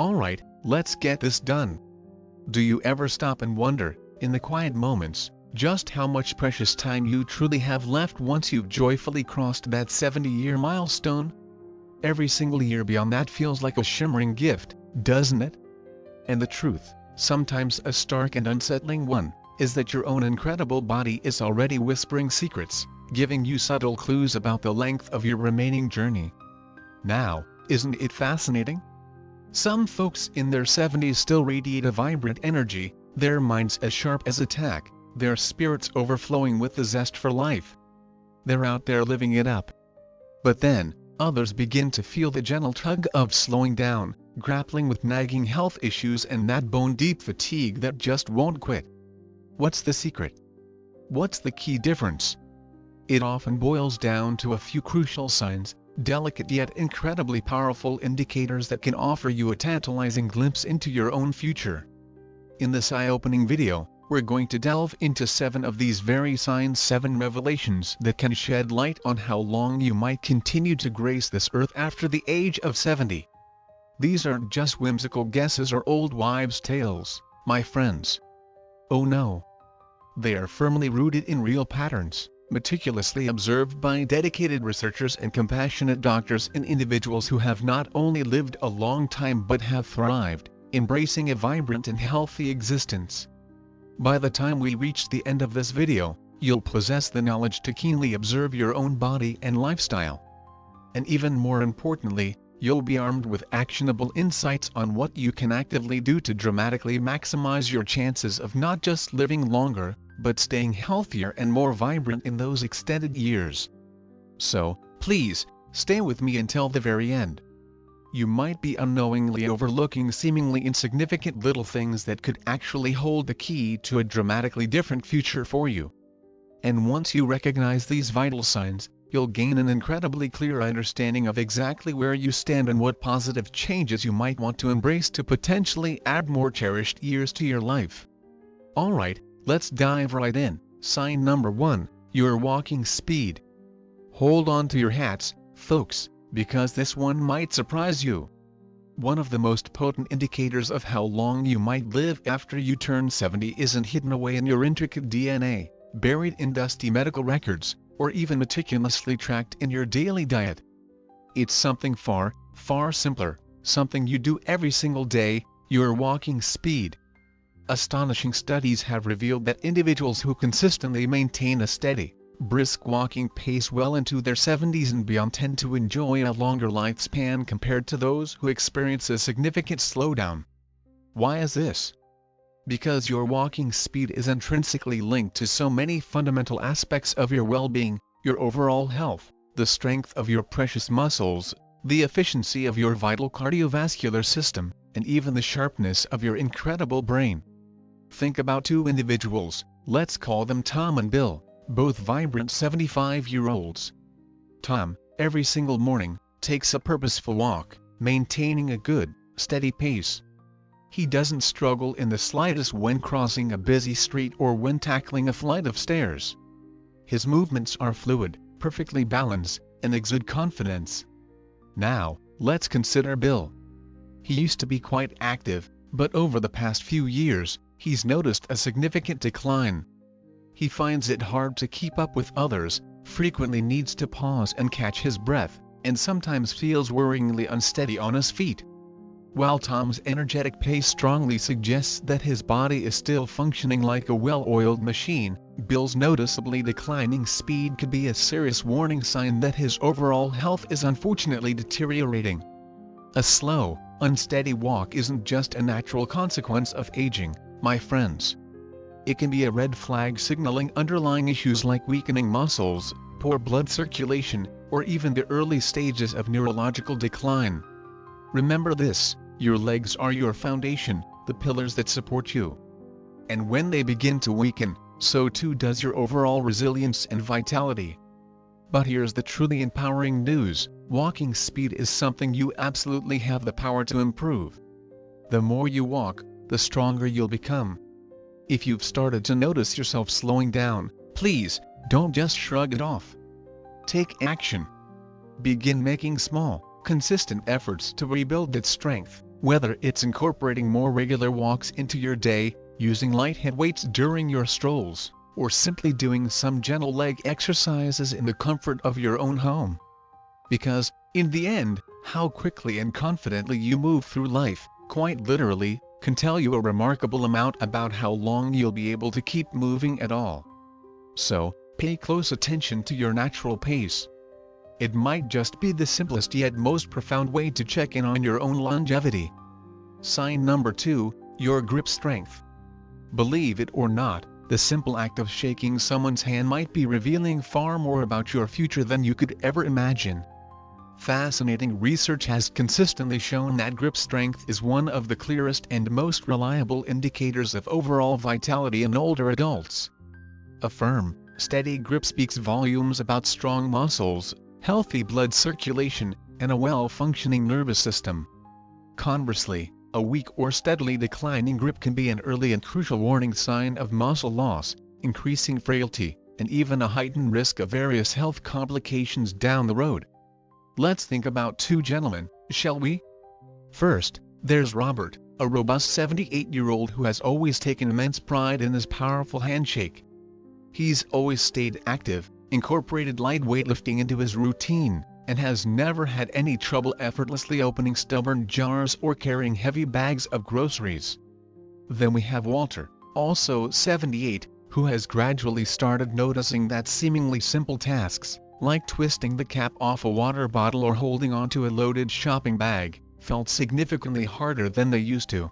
Alright, let's get this done. Do you ever stop and wonder, in the quiet moments, just how much precious time you truly have left once you've joyfully crossed that 70-year milestone? Every single year beyond that feels like a shimmering gift, doesn't it? And the truth, sometimes a stark and unsettling one, is that your own incredible body is already whispering secrets, giving you subtle clues about the length of your remaining journey. Now, isn't it fascinating? Some folks in their 70s still radiate a vibrant energy, their minds as sharp as a tack, their spirits overflowing with the zest for life. They're out there living it up. But then, others begin to feel the gentle tug of slowing down, grappling with nagging health issues and that bone-deep fatigue that just won't quit. What's the secret? What's the key difference? It often boils down to a few crucial signs, delicate yet incredibly powerful indicators that can offer you a tantalizing glimpse into your own future. In this eye-opening video, we're going to delve into 7 of these very signs, 7 revelations that can shed light on how long you might continue to grace this earth after the age of 70. These aren't just whimsical guesses or old wives' tales, my friends. Oh no. They are firmly rooted in real patterns, meticulously observed by dedicated researchers and compassionate doctors and individuals who have not only lived a long time but have thrived, embracing a vibrant and healthy existence. By the time we reach the end of this video, you'll possess the knowledge to keenly observe your own body and lifestyle. And even more importantly, you'll be armed with actionable insights on what you can actively do to dramatically maximize your chances of not just living longer, but staying healthier and more vibrant in those extended years. So, please, stay with me until the very end. You might be unknowingly overlooking seemingly insignificant little things that could actually hold the key to a dramatically different future for you. And once you recognize these vital signs, you'll gain an incredibly clear understanding of exactly where you stand and what positive changes you might want to embrace to potentially add more cherished years to your life. Alright, let's dive right in. Sign number 1, your walking speed. Hold on to your hats, folks, because this one might surprise you. One of the most potent indicators of how long you might live after you turn 70 isn't hidden away in your intricate DNA, buried in dusty medical records, or even meticulously tracked in your daily diet. It's something far, far simpler, something you do every single day, your walking speed. Astonishing studies have revealed that individuals who consistently maintain a steady, brisk walking pace well into their 70s and beyond tend to enjoy a longer lifespan compared to those who experience a significant slowdown. Why is this? Because your walking speed is intrinsically linked to so many fundamental aspects of your well-being, your overall health, the strength of your precious muscles, the efficiency of your vital cardiovascular system, and even the sharpness of your incredible brain. Think about 2 individuals, let's call them Tom and Bill, both vibrant 75-year-olds. Tom, every single morning, takes a purposeful walk, maintaining a good, steady pace. He doesn't struggle in the slightest when crossing a busy street or when tackling a flight of stairs. His movements are fluid, perfectly balanced, and exude confidence. Now, let's consider Bill. He used to be quite active, but over the past few years, he's noticed a significant decline. He finds it hard to keep up with others, frequently needs to pause and catch his breath, and sometimes feels worryingly unsteady on his feet. While Tom's energetic pace strongly suggests that his body is still functioning like a well-oiled machine, Bill's noticeably declining speed could be a serious warning sign that his overall health is unfortunately deteriorating. A slow, unsteady walk isn't just a natural consequence of aging, my friends. It can be a red flag signaling underlying issues like weakening muscles, poor blood circulation, or even the early stages of neurological decline. Remember this, your legs are your foundation, the pillars that support you. And when they begin to weaken, so too does your overall resilience and vitality. But here's the truly empowering news, walking speed is something you absolutely have the power to improve. The more you walk, the stronger you'll become. If you've started to notice yourself slowing down, please, don't just shrug it off. Take action. Begin making small, consistent efforts to rebuild that strength. Whether it's incorporating more regular walks into your day, using light head weights during your strolls, or simply doing some gentle leg exercises in the comfort of your own home. Because, in the end, how quickly and confidently you move through life, quite literally, can tell you a remarkable amount about how long you'll be able to keep moving at all. So, pay close attention to your natural pace. It might just be the simplest yet most profound way to check in on your own longevity. Sign number 2, your grip strength. Believe it or not, the simple act of shaking someone's hand might be revealing far more about your future than you could ever imagine. Fascinating research has consistently shown that grip strength is one of the clearest and most reliable indicators of overall vitality in older adults. A firm, steady grip speaks volumes about strong muscles, healthy blood circulation, and a well-functioning nervous system. Conversely, a weak or steadily declining grip can be an early and crucial warning sign of muscle loss, increasing frailty, and even a heightened risk of various health complications down the road. Let's think about two gentlemen, shall we? First, there's Robert, a robust 78-year-old who has always taken immense pride in his powerful handshake. He's always stayed active, incorporated light weightlifting into his routine, and has never had any trouble effortlessly opening stubborn jars or carrying heavy bags of groceries. Then we have Walter, also 78, who has gradually started noticing that seemingly simple tasks, like twisting the cap off a water bottle or holding onto a loaded shopping bag, felt significantly harder than they used to.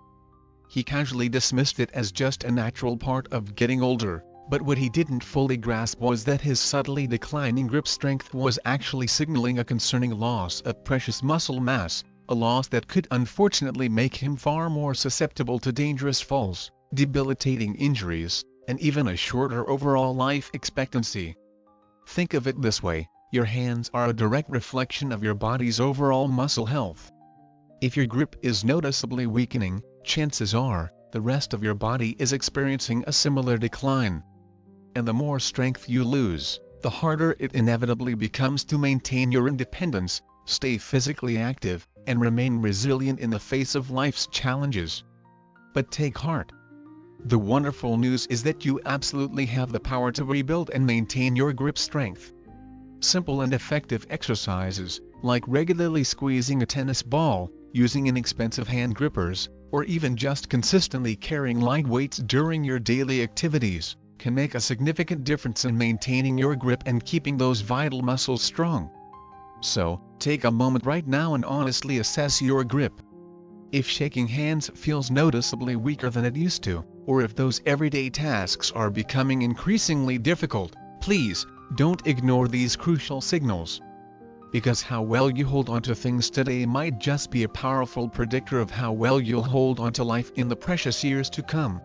He casually dismissed it as just a natural part of getting older, but what he didn't fully grasp was that his subtly declining grip strength was actually signaling a concerning loss of precious muscle mass, a loss that could unfortunately make him far more susceptible to dangerous falls, debilitating injuries, and even a shorter overall life expectancy. Think of it this way, your hands are a direct reflection of your body's overall muscle health. If your grip is noticeably weakening, chances are, the rest of your body is experiencing a similar decline. And the more strength you lose, the harder it inevitably becomes to maintain your independence, stay physically active, and remain resilient in the face of life's challenges. But take heart. The wonderful news is that you absolutely have the power to rebuild and maintain your grip strength. Simple and effective exercises, like regularly squeezing a tennis ball, using inexpensive hand grippers, or even just consistently carrying light weights during your daily activities, can make a significant difference in maintaining your grip and keeping those vital muscles strong. So, take a moment right now and honestly assess your grip. If shaking hands feels noticeably weaker than it used to, or if those everyday tasks are becoming increasingly difficult, please, don't ignore these crucial signals. Because how well you hold onto things today might just be a powerful predictor of how well you'll hold onto life in the precious years to come.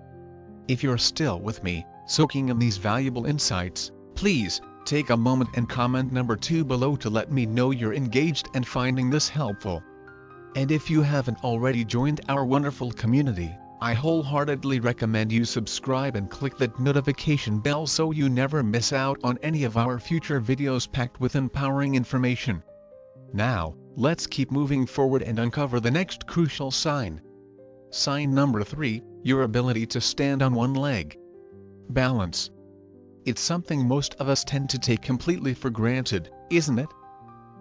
If you're still with me, soaking in these valuable insights, please, take a moment and comment number 2 below to let me know you're engaged and finding this helpful. And if you haven't already joined our wonderful community, I wholeheartedly recommend you subscribe and click that notification bell so you never miss out on any of our future videos packed with empowering information. Now, let's keep moving forward and uncover the next crucial sign. Sign number 3, your ability to stand on one leg. Balance. It's something most of us tend to take completely for granted, isn't it?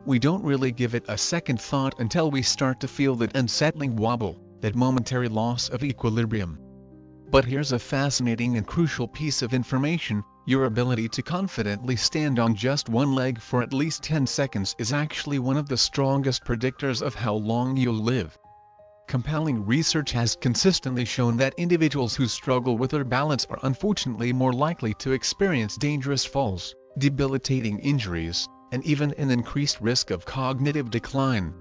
We don't really give it a second thought until we start to feel that unsettling wobble, that momentary loss of equilibrium. But here's a fascinating and crucial piece of information: your ability to confidently stand on just one leg for at least 10 seconds is actually one of the strongest predictors of how long you'll live. Compelling research has consistently shown that individuals who struggle with their balance are unfortunately more likely to experience dangerous falls, debilitating injuries, and even an increased risk of cognitive decline.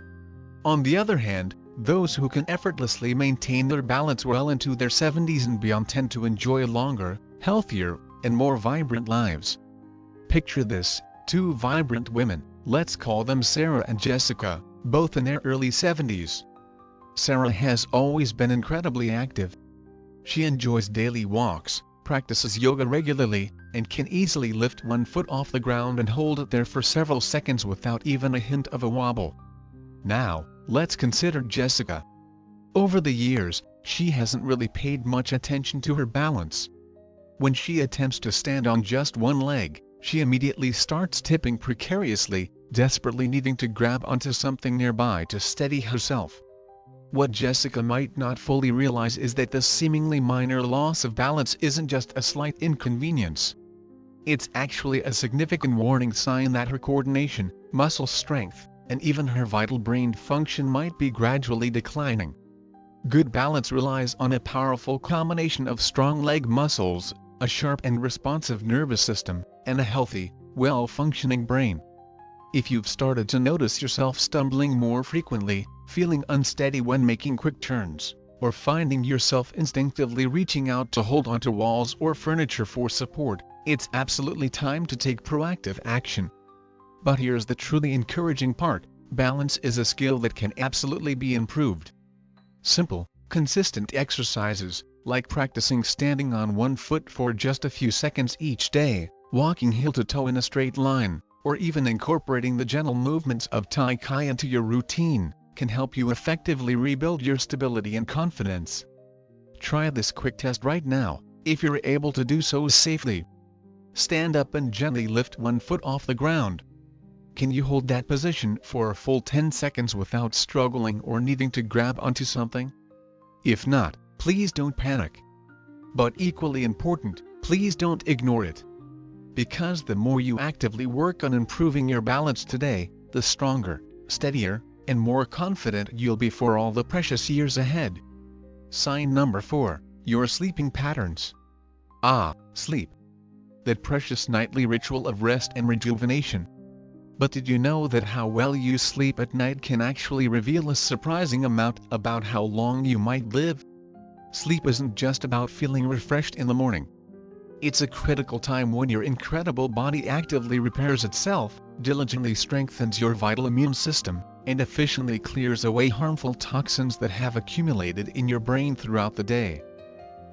On the other hand, those who can effortlessly maintain their balance well into their 70s and beyond tend to enjoy longer, healthier, and more vibrant lives. Picture this: two vibrant women, let's call them Sarah and Jessica, both in their early 70s. Sarah has always been incredibly active. She enjoys daily walks, practices yoga regularly, and can easily lift one foot off the ground and hold it there for several seconds without even a hint of a wobble. Now, let's consider Jessica. Over the years, she hasn't really paid much attention to her balance. When she attempts to stand on just one leg, she immediately starts tipping precariously, desperately needing to grab onto something nearby to steady herself. What Jessica might not fully realize is that this seemingly minor loss of balance isn't just a slight inconvenience. It's actually a significant warning sign that her coordination, muscle strength, and even her vital brain function might be gradually declining. Good balance relies on a powerful combination of strong leg muscles, a sharp and responsive nervous system, and a healthy, well-functioning brain. If you've started to notice yourself stumbling more frequently, feeling unsteady when making quick turns, or finding yourself instinctively reaching out to hold onto walls or furniture for support, it's absolutely time to take proactive action. But here's the truly encouraging part: balance is a skill that can absolutely be improved. Simple, consistent exercises, like practicing standing on one foot for just a few seconds each day, walking heel to toe in a straight line, or even incorporating the gentle movements of Tai Chi into your routine, can help you effectively rebuild your stability and confidence. Try this quick test right now, if you're able to do so safely. Stand up and gently lift one foot off the ground. Can you hold that position for a full 10 seconds without struggling or needing to grab onto something? If not, please don't panic. But equally important, please don't ignore it. Because the more you actively work on improving your balance today, the stronger, steadier, and more confident you'll be for all the precious years ahead. Sign number 4, your sleeping patterns. Sleep. That precious nightly ritual of rest and rejuvenation. But did you know that how well you sleep at night can actually reveal a surprising amount about how long you might live? Sleep isn't just about feeling refreshed in the morning. It's a critical time when your incredible body actively repairs itself, diligently strengthens your vital immune system, and efficiently clears away harmful toxins that have accumulated in your brain throughout the day.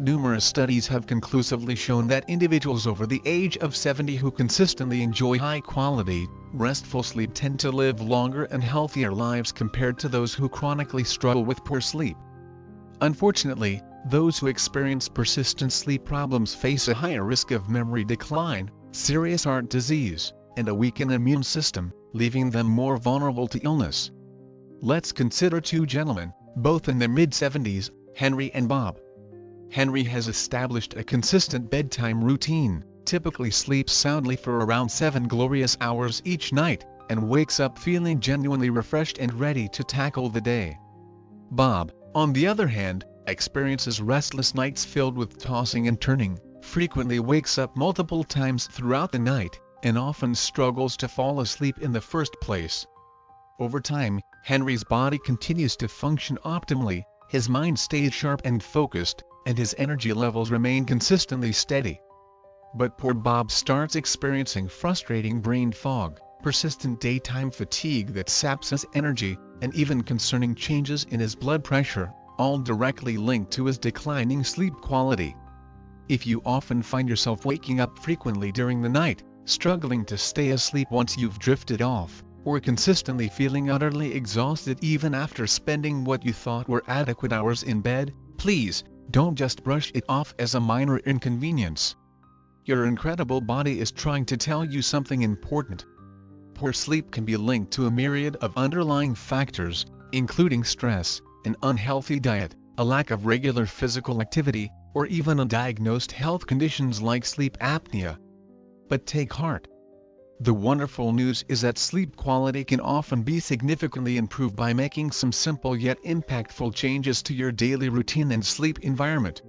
Numerous studies have conclusively shown that individuals over the age of 70 who consistently enjoy high-quality, restful sleep tend to live longer and healthier lives compared to those who chronically struggle with poor sleep. Unfortunately, those who experience persistent sleep problems face a higher risk of memory decline, serious heart disease, and a weakened immune system, leaving them more vulnerable to illness. Let's consider two gentlemen, both in their mid-70s, Henry and Bob. Henry has established a consistent bedtime routine, typically sleeps soundly for around 7 glorious hours each night, and wakes up feeling genuinely refreshed and ready to tackle the day. Bob, on the other hand, experiences restless nights filled with tossing and turning, frequently wakes up multiple times throughout the night, and often struggles to fall asleep in the first place. Over time, Henry's body continues to function optimally, his mind stays sharp and focused, and his energy levels remain consistently steady. But poor Bob starts experiencing frustrating brain fog, persistent daytime fatigue that saps his energy, and even concerning changes in his blood pressure, all directly linked to his declining sleep quality. If you often find yourself waking up frequently during the night, struggling to stay asleep once you've drifted off, or consistently feeling utterly exhausted even after spending what you thought were adequate hours in bed, please, don't just brush it off as a minor inconvenience. Your incredible body is trying to tell you something important. Poor sleep can be linked to a myriad of underlying factors, including stress, an unhealthy diet, a lack of regular physical activity, or even undiagnosed health conditions like sleep apnea. But take heart. The wonderful news is that sleep quality can often be significantly improved by making some simple yet impactful changes to your daily routine and sleep environment.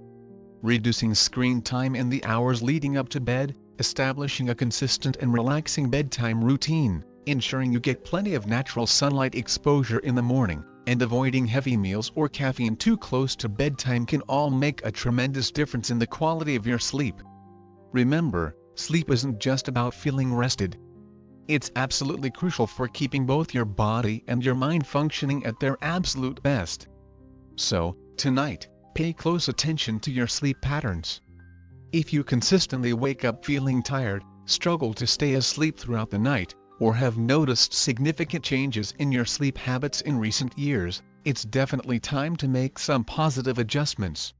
Reducing screen time in the hours leading up to bed, establishing a consistent and relaxing bedtime routine, ensuring you get plenty of natural sunlight exposure in the morning, and avoiding heavy meals or caffeine too close to bedtime can all make a tremendous difference in the quality of your sleep. Remember, sleep isn't just about feeling rested. It's absolutely crucial for keeping both your body and your mind functioning at their absolute best. So, tonight, pay close attention to your sleep patterns. If you consistently wake up feeling tired, struggle to stay asleep throughout the night, or have noticed significant changes in your sleep habits in recent years, it's definitely time to make some positive adjustments.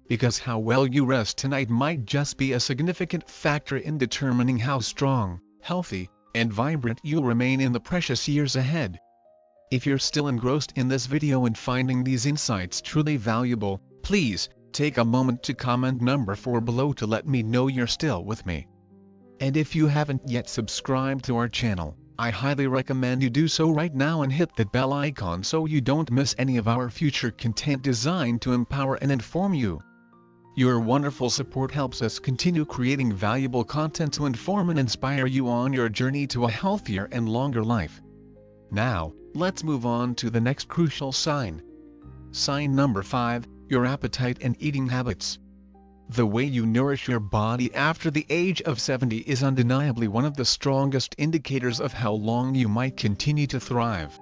Because how well you rest tonight might just be a significant factor in determining how strong, healthy, and vibrant you'll remain in the precious years ahead. If you're still engrossed in this video and finding these insights truly valuable, please take a moment to comment number 4 below to let me know you're still with me. And if you haven't yet subscribed to our channel, I highly recommend you do so right now and hit that bell icon so you don't miss any of our future content designed to empower and inform you. Your wonderful support helps us continue creating valuable content to inform and inspire you on your journey to a healthier and longer life. Now, let's move on to the next crucial sign. Sign number 5, your appetite and eating habits. The way you nourish your body after the age of 70 is undeniably one of the strongest indicators of how long you might continue to thrive.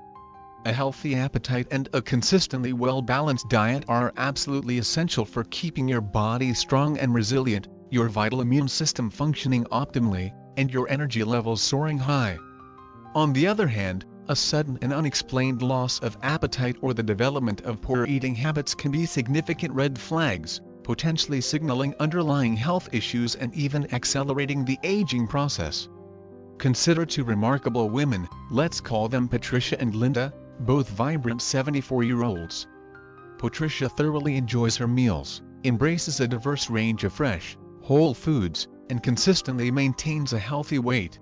A healthy appetite and a consistently well-balanced diet are absolutely essential for keeping your body strong and resilient, your vital immune system functioning optimally, and your energy levels soaring high. On the other hand, a sudden and unexplained loss of appetite or the development of poor eating habits can be significant red flags, potentially signaling underlying health issues and even accelerating the aging process. Consider two remarkable women, let's call them Patricia and Linda, both vibrant 74-year-olds. Patricia thoroughly enjoys her meals, embraces a diverse range of fresh, whole foods, and consistently maintains a healthy weight.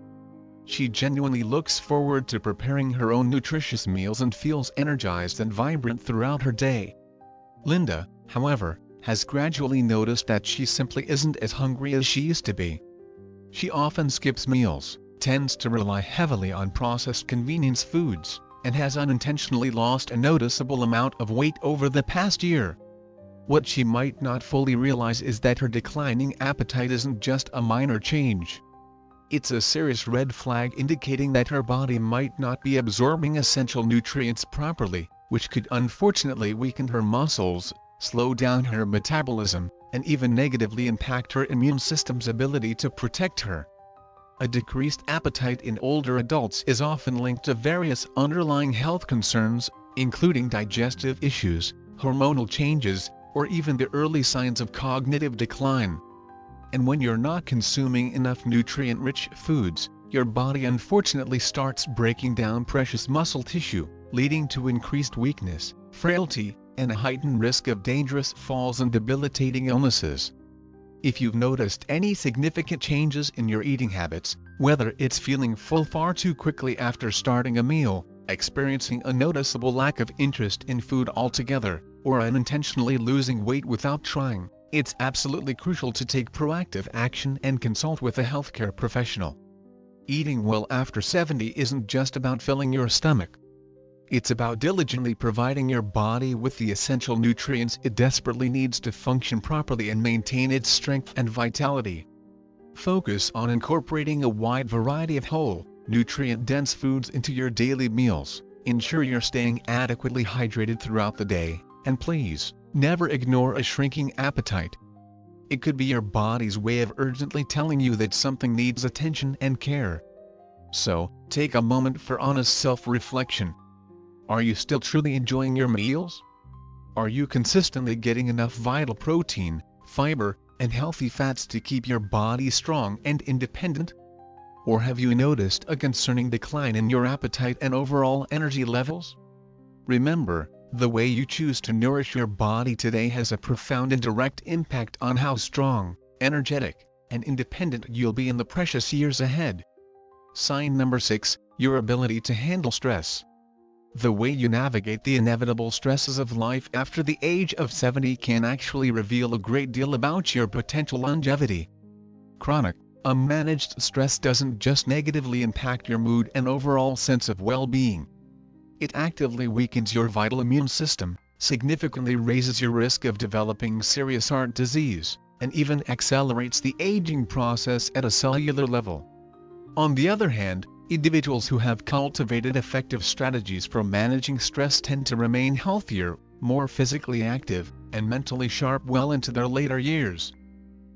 She genuinely looks forward to preparing her own nutritious meals and feels energized and vibrant throughout her day. Linda, however, has gradually noticed that she simply isn't as hungry as she used to be. She often skips meals, tends to rely heavily on processed convenience foods, and has unintentionally lost a noticeable amount of weight over the past year. What she might not fully realize is that her declining appetite isn't just a minor change. It's a serious red flag indicating that her body might not be absorbing essential nutrients properly, which could unfortunately weaken her muscles, slow down her metabolism, and even negatively impact her immune system's ability to protect her. A decreased appetite in older adults is often linked to various underlying health concerns, including digestive issues, hormonal changes, or even the early signs of cognitive decline. And when you're not consuming enough nutrient-rich foods, your body unfortunately starts breaking down precious muscle tissue, leading to increased weakness, frailty, and a heightened risk of dangerous falls and debilitating illnesses. If you've noticed any significant changes in your eating habits, whether it's feeling full far too quickly after starting a meal, experiencing a noticeable lack of interest in food altogether, or unintentionally losing weight without trying, it's absolutely crucial to take proactive action and consult with a healthcare professional. Eating well after 70 isn't just about filling your stomach. It's about diligently providing your body with the essential nutrients it desperately needs to function properly and maintain its strength and vitality. Focus on incorporating a wide variety of whole, nutrient-dense foods into your daily meals. Ensure you're staying adequately hydrated throughout the day, and please, never ignore a shrinking appetite. It could be your body's way of urgently telling you that something needs attention and care. So, take a moment for honest self-reflection. Are you still truly enjoying your meals? Are you consistently getting enough vital protein, fiber, and healthy fats to keep your body strong and independent? Or have you noticed a concerning decline in your appetite and overall energy levels? Remember, the way you choose to nourish your body today has a profound and direct impact on how strong, energetic, and independent you'll be in the precious years ahead. Sign number 6, your ability to handle stress. The way you navigate the inevitable stresses of life after the age of 70 can actually reveal a great deal about your potential longevity. Chronic, unmanaged stress doesn't just negatively impact your mood and overall sense of well-being. It actively weakens your vital immune system, significantly raises your risk of developing serious heart disease, and even accelerates the aging process at a cellular level. On the other hand, individuals who have cultivated effective strategies for managing stress tend to remain healthier, more physically active, and mentally sharp well into their later years.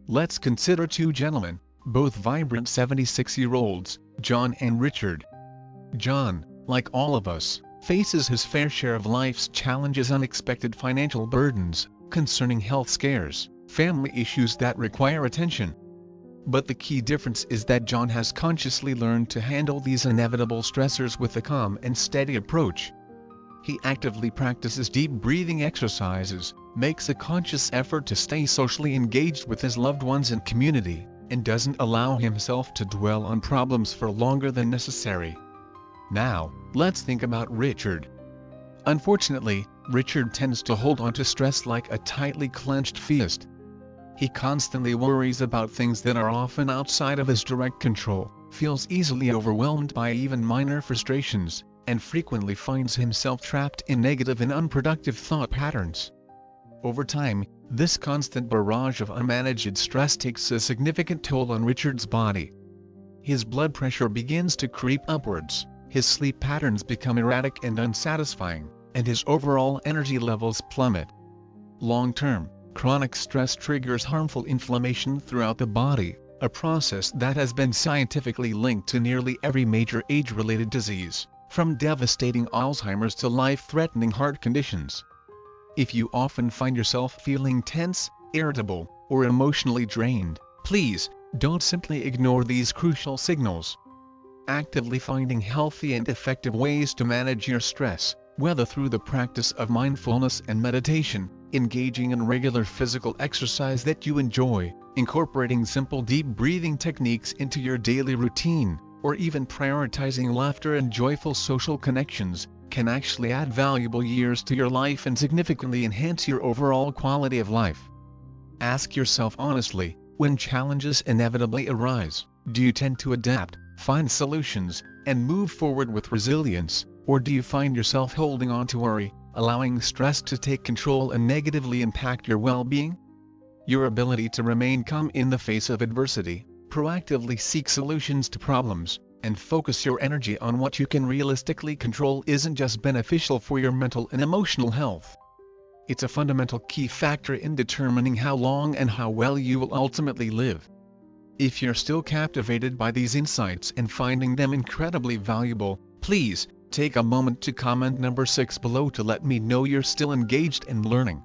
Let's consider two gentlemen, both vibrant 76-year-olds, John and Richard. John, like all of us, faces his fair share of life's challenges, unexpected financial burdens, concerning health scares, family issues that require attention. But the key difference is that John has consciously learned to handle these inevitable stressors with a calm and steady approach. He actively practices deep breathing exercises, makes a conscious effort to stay socially engaged with his loved ones and community, and doesn't allow himself to dwell on problems for longer than necessary. Now, let's think about Richard. Unfortunately, Richard tends to hold on to stress like a tightly clenched fist. He constantly worries about things that are often outside of his direct control, feels easily overwhelmed by even minor frustrations, and frequently finds himself trapped in negative and unproductive thought patterns. Over time, this constant barrage of unmanaged stress takes a significant toll on Richard's body. His blood pressure begins to creep upwards, his sleep patterns become erratic and unsatisfying, and his overall energy levels plummet. Long-term, chronic stress triggers harmful inflammation throughout the body, a process that has been scientifically linked to nearly every major age-related disease, from devastating Alzheimer's to life-threatening heart conditions. If you often find yourself feeling tense, irritable, or emotionally drained, please, don't simply ignore these crucial signals. Actively finding healthy and effective ways to manage your stress, whether through the practice of mindfulness and meditation, engaging in regular physical exercise that you enjoy, incorporating simple deep breathing techniques into your daily routine, or even prioritizing laughter and joyful social connections, can actually add valuable years to your life and significantly enhance your overall quality of life. Ask yourself honestly, when challenges inevitably arise, do you tend to adapt, find solutions, and move forward with resilience, or do you find yourself holding on to worry, allowing stress to take control and negatively impact your well-being? Your ability to remain calm in the face of adversity, proactively seek solutions to problems, and focus your energy on what you can realistically control isn't just beneficial for your mental and emotional health. It's a fundamental key factor in determining how long and how well you will ultimately live. If you're still captivated by these insights and finding them incredibly valuable, please, take a moment to comment number 6 below to let me know you're still engaged and learning.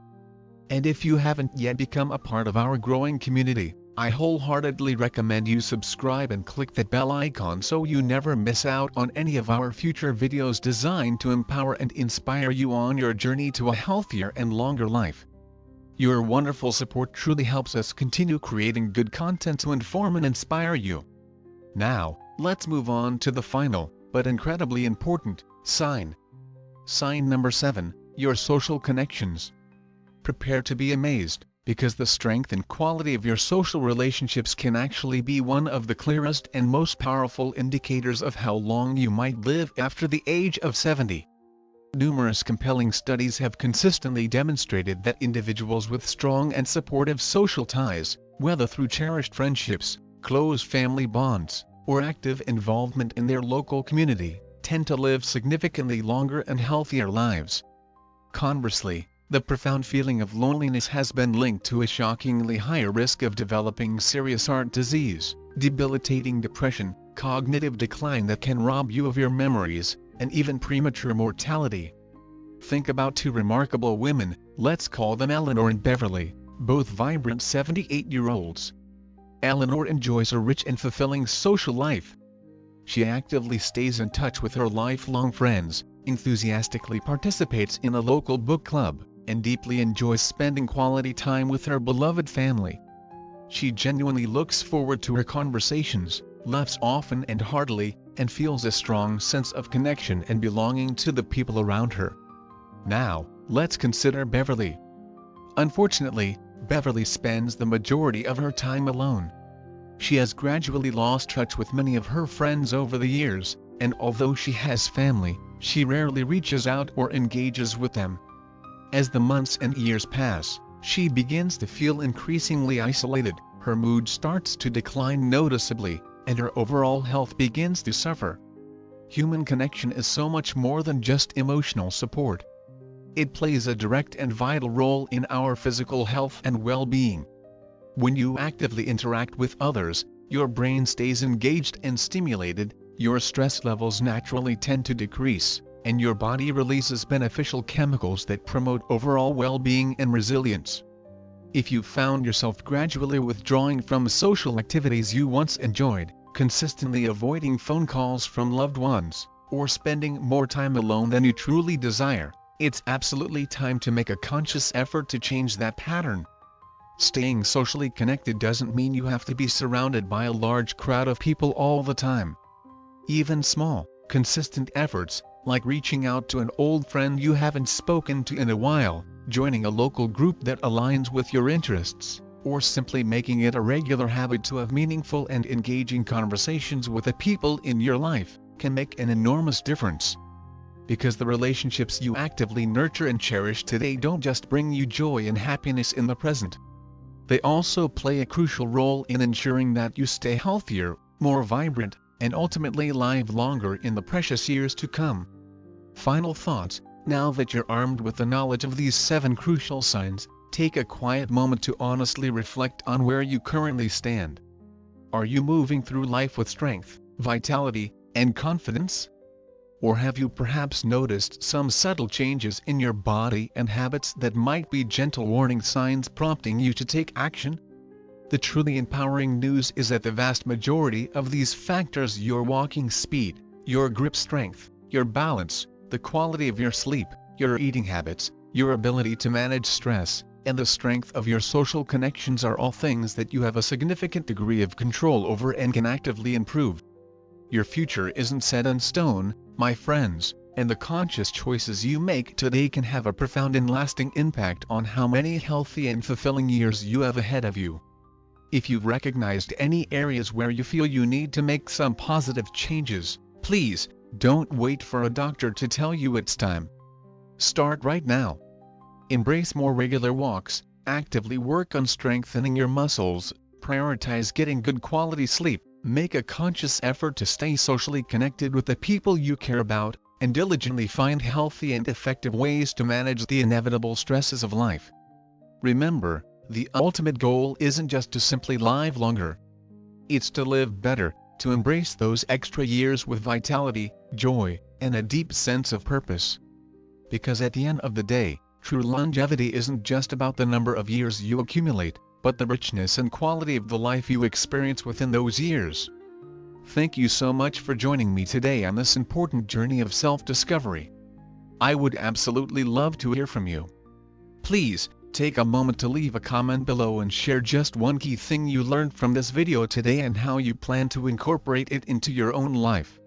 And if you haven't yet become a part of our growing community, I wholeheartedly recommend you subscribe and click that bell icon so you never miss out on any of our future videos designed to empower and inspire you on your journey to a healthier and longer life. Your wonderful support truly helps us continue creating good content to inform and inspire you. Now, let's move on to the final, but incredibly important, sign. Sign number 7, your social connections. Prepare to be amazed, because the strength and quality of your social relationships can actually be one of the clearest and most powerful indicators of how long you might live after the age of 70. Numerous compelling studies have consistently demonstrated that individuals with strong and supportive social ties, whether through cherished friendships, close family bonds, or active involvement in their local community, tend to live significantly longer and healthier lives. Conversely, the profound feeling of loneliness has been linked to a shockingly higher risk of developing serious heart disease, debilitating depression, cognitive decline that can rob you of your memories, and even premature mortality. Think about two remarkable women, let's call them Eleanor and Beverly, both vibrant 78-year-olds. Eleanor enjoys a rich and fulfilling social life. She actively stays in touch with her lifelong friends, enthusiastically participates in a local book club, and deeply enjoys spending quality time with her beloved family. She genuinely looks forward to her conversations, laughs often and heartily, and feels a strong sense of connection and belonging to the people around her. Now, let's consider Beverly. Unfortunately, Beverly spends the majority of her time alone. She has gradually lost touch with many of her friends over the years, and although she has family, she rarely reaches out or engages with them. As the months and years pass, she begins to feel increasingly isolated, her mood starts to decline noticeably, and her overall health begins to suffer. Human connection is so much more than just emotional support. It plays a direct and vital role in our physical health and well-being. When you actively interact with others, your brain stays engaged and stimulated, your stress levels naturally tend to decrease, and your body releases beneficial chemicals that promote overall well-being and resilience. If you found yourself gradually withdrawing from social activities you once enjoyed, consistently avoiding phone calls from loved ones, or spending more time alone than you truly desire, it's absolutely time to make a conscious effort to change that pattern. Staying socially connected doesn't mean you have to be surrounded by a large crowd of people all the time. Even small, consistent efforts, like reaching out to an old friend you haven't spoken to in a while, joining a local group that aligns with your interests, or simply making it a regular habit to have meaningful and engaging conversations with the people in your life, can make an enormous difference. Because the relationships you actively nurture and cherish today don't just bring you joy and happiness in the present. They also play a crucial role in ensuring that you stay healthier, more vibrant, and ultimately live longer in the precious years to come. Final thoughts: now that you're armed with the knowledge of these 7 crucial signs, take a quiet moment to honestly reflect on where you currently stand. Are you moving through life with strength, vitality, and confidence? Or have you perhaps noticed some subtle changes in your body and habits that might be gentle warning signs prompting you to take action? The truly empowering news is that the vast majority of these factors, your walking speed, your grip strength, your balance, the quality of your sleep, your eating habits, your ability to manage stress, and the strength of your social connections are all things that you have a significant degree of control over and can actively improve. Your future isn't set in stone, my friends, and the conscious choices you make today can have a profound and lasting impact on how many healthy and fulfilling years you have ahead of you. If you've recognized any areas where you feel you need to make some positive changes, please, don't wait for a doctor to tell you it's time. Start right now. Embrace more regular walks, actively work on strengthening your muscles, prioritize getting good quality sleep, make a conscious effort to stay socially connected with the people you care about, and diligently find healthy and effective ways to manage the inevitable stresses of life. Remember, the ultimate goal isn't just to simply live longer. It's to live better, to embrace those extra years with vitality, joy, and a deep sense of purpose. Because at the end of the day, true longevity isn't just about the number of years you accumulate, but the richness and quality of the life you experience within those years. Thank you so much for joining me today on this important journey of self-discovery. I would absolutely love to hear from you. Please, take a moment to leave a comment below and share just one key thing you learned from this video today and how you plan to incorporate it into your own life.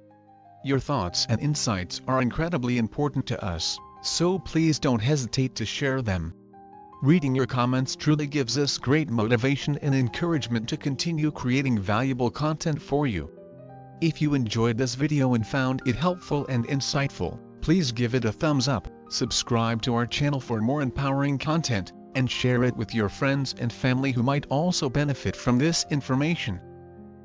Your thoughts and insights are incredibly important to us, so please don't hesitate to share them. Reading your comments truly gives us great motivation and encouragement to continue creating valuable content for you. If you enjoyed this video and found it helpful and insightful, please give it a thumbs up, subscribe to our channel for more empowering content, and share it with your friends and family who might also benefit from this information.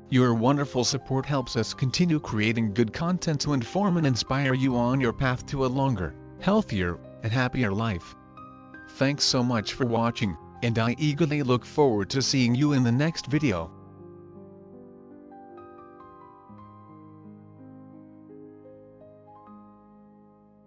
Your wonderful support helps us continue creating good content to inform and inspire you on your path to a longer, healthier, and happier life. Thanks so much for watching, and I eagerly look forward to seeing you in the next video.